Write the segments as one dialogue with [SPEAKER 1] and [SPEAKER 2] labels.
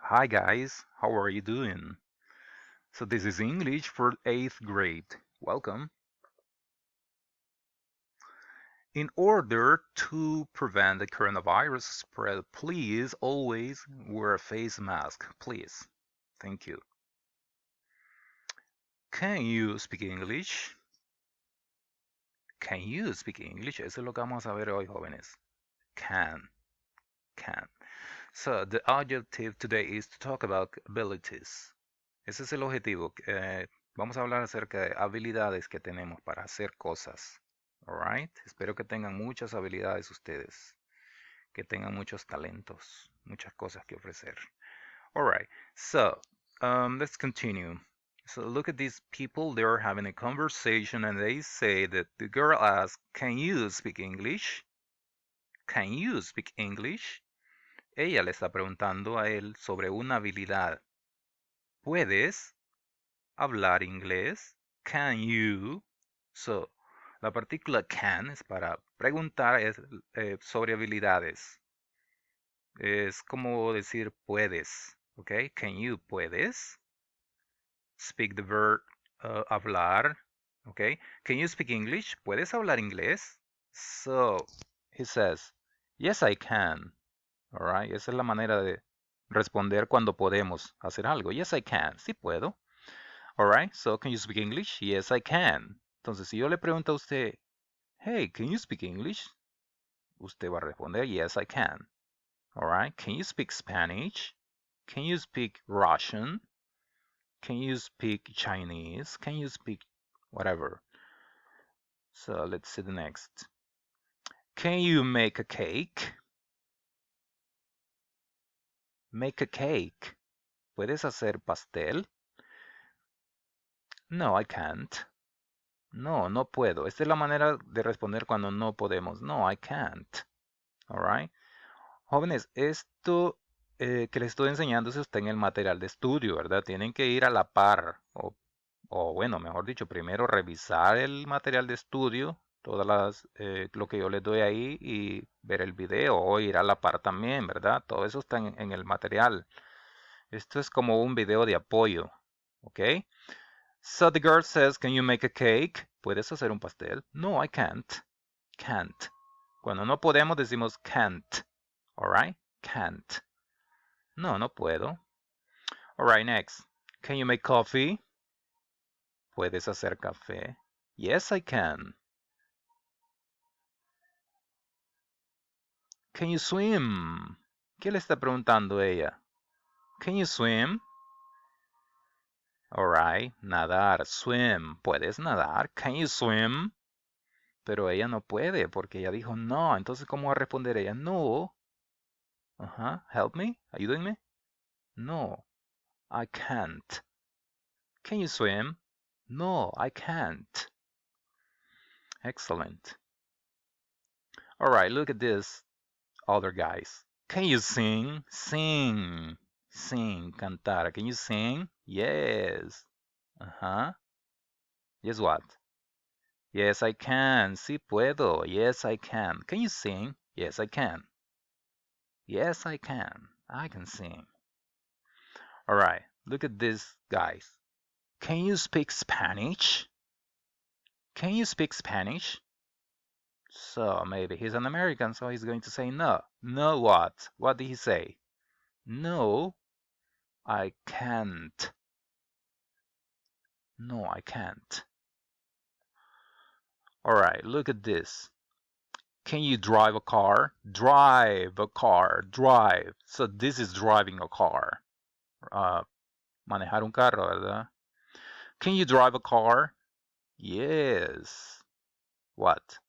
[SPEAKER 1] Hi guys, how are you doing? So this is English for 8th grade. Welcome. In order to prevent the coronavirus spread, please always wear a face mask, please. Thank you. Can you speak English? Can you speak English? Eso es lo que vamos a ver hoy, jóvenes. Can, can. So the objective today is to talk about abilities. Ese es el objetivo. Vamos a hablar acerca de habilidades que tenemos para hacer cosas. Alright. Espero que tengan muchas habilidades ustedes, que tengan muchos talentos, muchas cosas que ofrecer. Alright. So, let's continue. So look at these people. They're having a conversation and they say that the girl asks, "Can you speak English? Can you speak English?" Ella le está preguntando a él sobre una habilidad. ¿Puedes hablar inglés? Can you? So, la partícula can es para preguntar sobre habilidades. Es como decir puedes, ¿ok? Can you, puedes. Speak the verb hablar, ¿ok? Can you speak English? ¿Puedes hablar inglés? So, he says, yes, I can. All right, esa es la manera de responder cuando podemos hacer algo. Yes, I can. Sí puedo. Alright, so can you speak English? Yes, I can. Entonces, si yo le pregunto a usted, hey, can you speak English? Usted va a responder, yes, I can. Alright, can you speak Spanish? Can you speak Russian? Can you speak Chinese? Can you speak whatever? So let's see the next. Can you make a cake? Make a cake. ¿Puedes hacer pastel? No, I can't. No, no puedo. Esta es la manera de responder cuando no podemos. No, I can't. Alright. Jóvenes, esto que les estoy enseñando eso está en el material de estudio, ¿verdad? Tienen que ir a la par, o bueno, mejor dicho, primero revisar el material de estudio, lo que yo les doy ahí y ver el video o ir a la par también, ¿verdad? Todo eso está en el material. Esto es como un video de apoyo, ¿ok? So the girl says, "Can you make a cake?" ¿Puedes hacer un pastel? No, I can't. Can't. Cuando no podemos decimos can't. Alright? Can't. No, no puedo. Alright, next. Can you make coffee? ¿Puedes hacer café? Yes, I can. Can you swim? ¿Qué le está preguntando ella? Can you swim? Alright, nadar, swim. ¿Puedes nadar? Can you swim? Pero ella no puede porque ella dijo no. Entonces, ¿cómo va a responder ella? No. Ajá, help me, ayúdenme. No, I can't. Can you swim? No, I can't. Excellent. All right, look at this other guys. Can you sing? Sing. Sing, cantar. Can you sing? Yes. Uh-huh. Yes, what? Yes, I can. Sí puedo. Yes, I can. Can you sing? Yes, I can. Yes, I can. I can sing. All right, look at this, guys. Can you speak Spanish? Can you speak Spanish? So maybe he's an American, so he's going to say no. No, what? What did he say? No, I can't. No, I can't. All right, look at this. Can you drive a car? Drive a car. Drive. So this is driving a car. Manejar un carro, ¿verdad? Can you drive a car? Yes. What?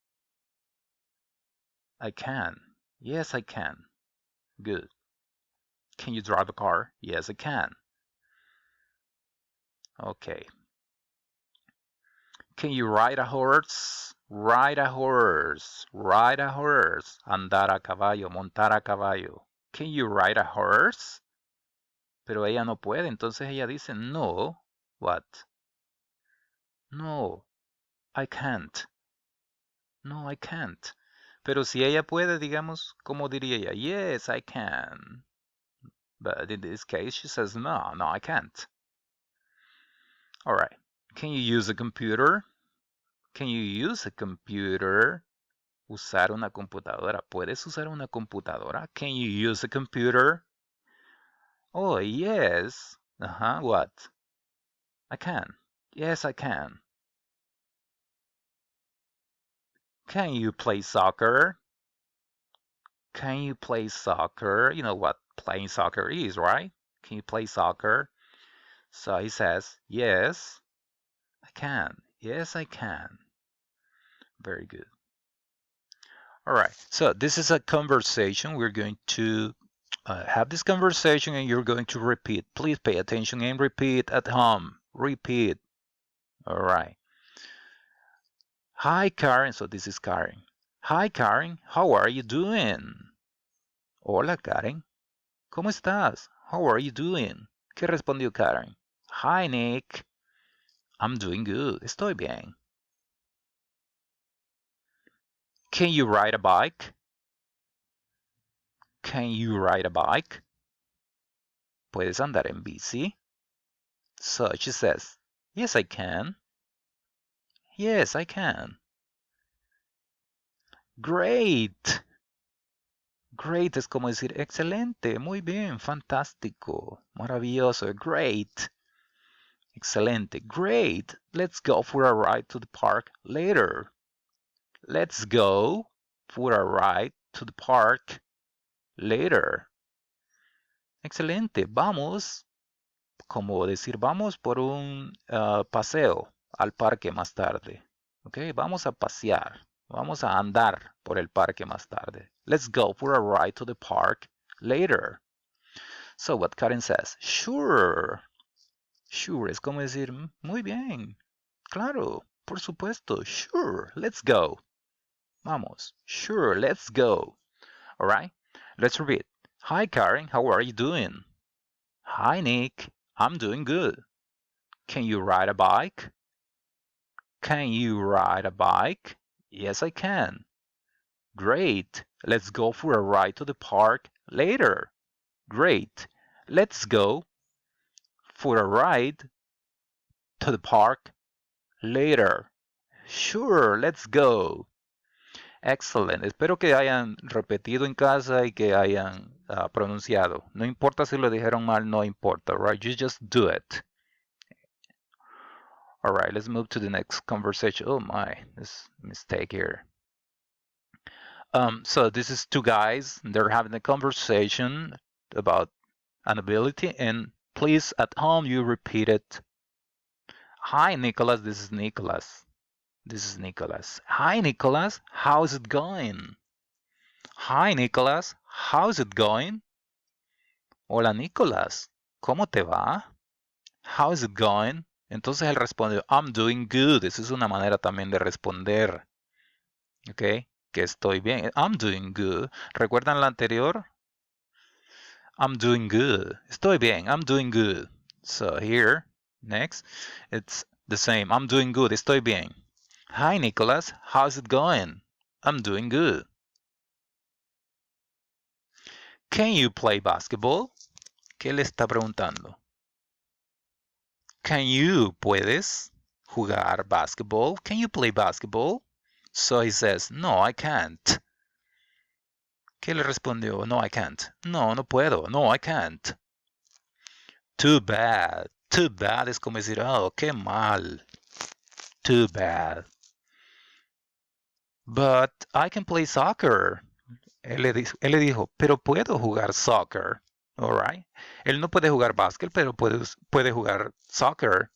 [SPEAKER 1] I can. Yes, I can. Good. Can you drive a car? Yes, I can. Okay. Can you ride a horse? Ride a horse. Ride a horse. Andar a caballo, montar a caballo. Can you ride a horse? Pero ella no puede, entonces ella dice, no. What? No, I can't. No, I can't. Pero si ella puede, digamos, ¿cómo diría ella? Yes, I can. But in this case, she says, no, I can't. All right. Can you use a computer? Can you use a computer? Usar una computadora. ¿Puedes usar una computadora? Can you use a computer? Oh, yes. What? I can. Yes, I can. Can you play soccer? Can you play soccer? You know what playing soccer is, right? Can you play soccer? So he says, yes, I can. Yes, I can. Very good. All right. So this is a conversation. We're going to have this conversation and you're going to repeat. Please pay attention and repeat at home. Repeat. All right. Hi, Karen. So this is Karen. Hi, Karen. How are you doing? Hola, Karen. ¿Cómo estás? How are you doing? ¿Qué respondió Karen? Hi, Nick. I'm doing good. Estoy bien. Can you ride a bike? Can you ride a bike? ¿Puedes andar en bici? So she says, yes, I can. Yes, I can. Great. Great es como decir excelente, muy bien, fantástico, maravilloso, great. Excelente, great. Let's go for a ride to the park later. Let's go for a ride to the park later. Excelente, vamos, como decir vamos por un paseo al parque más tarde. Ok, vamos a pasear, vamos a andar por el parque más tarde. Let's go for a ride to the park later. So what Karen says, sure. Sure es como decir, muy bien, claro, por supuesto, sure, let's go. Vamos, sure, let's go. All right, let's repeat. Hi, Karen, how are you doing? Hi, Nick, I'm doing good. Can you ride a bike? Can you ride a bike? Yes, I can. Great, let's go for a ride to the park later. Great, let's go for a ride to the park later. Sure, let's go. Excellent. Espero que hayan repetido en casa y que hayan pronunciado. No importa si lo dijeron mal, no importa, right? You just do it. All right, let's move to the next conversation. Oh my, this mistake here. So this is two guys. They're having a conversation about an ability, and please at home you repeat it. Hi, Nicholas. This is Nicholas. This is Nicholas. Hi, Nicholas. How's it going? Hi, Nicholas. How's it going? Hola, Nicholas. ¿Cómo te va? How's it going? Entonces él responde, I'm doing good. Esa es una manera también de responder. ¿Ok? Que estoy bien. I'm doing good. ¿Recuerdan la anterior? I'm doing good. Estoy bien. I'm doing good. So here, next, it's the same. I'm doing good. Estoy bien. Hi, Nicholas. How's it going? I'm doing good. Can you play basketball? ¿Qué le está preguntando? Can you, puedes jugar basketball? Can you play basketball? So he says, no, I can't. ¿Qué le respondió? No, I can't. No, no puedo. No, I can't. Too bad. Too bad es como decir, oh, qué mal. Too bad. But I can play soccer. Él le dijo, pero puedo jugar soccer. All right. Él no puede jugar básquet, pero puede jugar soccer.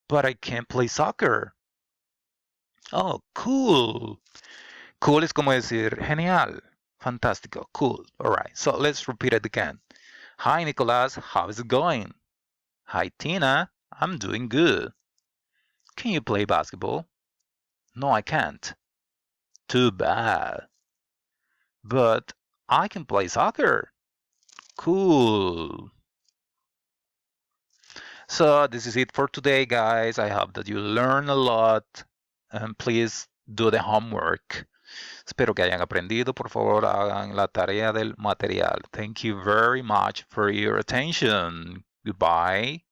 [SPEAKER 1] But I can't play soccer. Oh, cool. Cool es como decir genial, fantástico, cool. All right, so let's repeat it again. Hi, Nicholas, how is it going? Hi, Tina, I'm doing good. Can you play basketball? No, I can't. Too bad. But I can play soccer. Cool. So this is it for today, guys. I hope that you learn a lot. And please do the homework. Espero que hayan aprendido. Por favor, hagan la tarea del material. Thank you very much for your attention. Goodbye.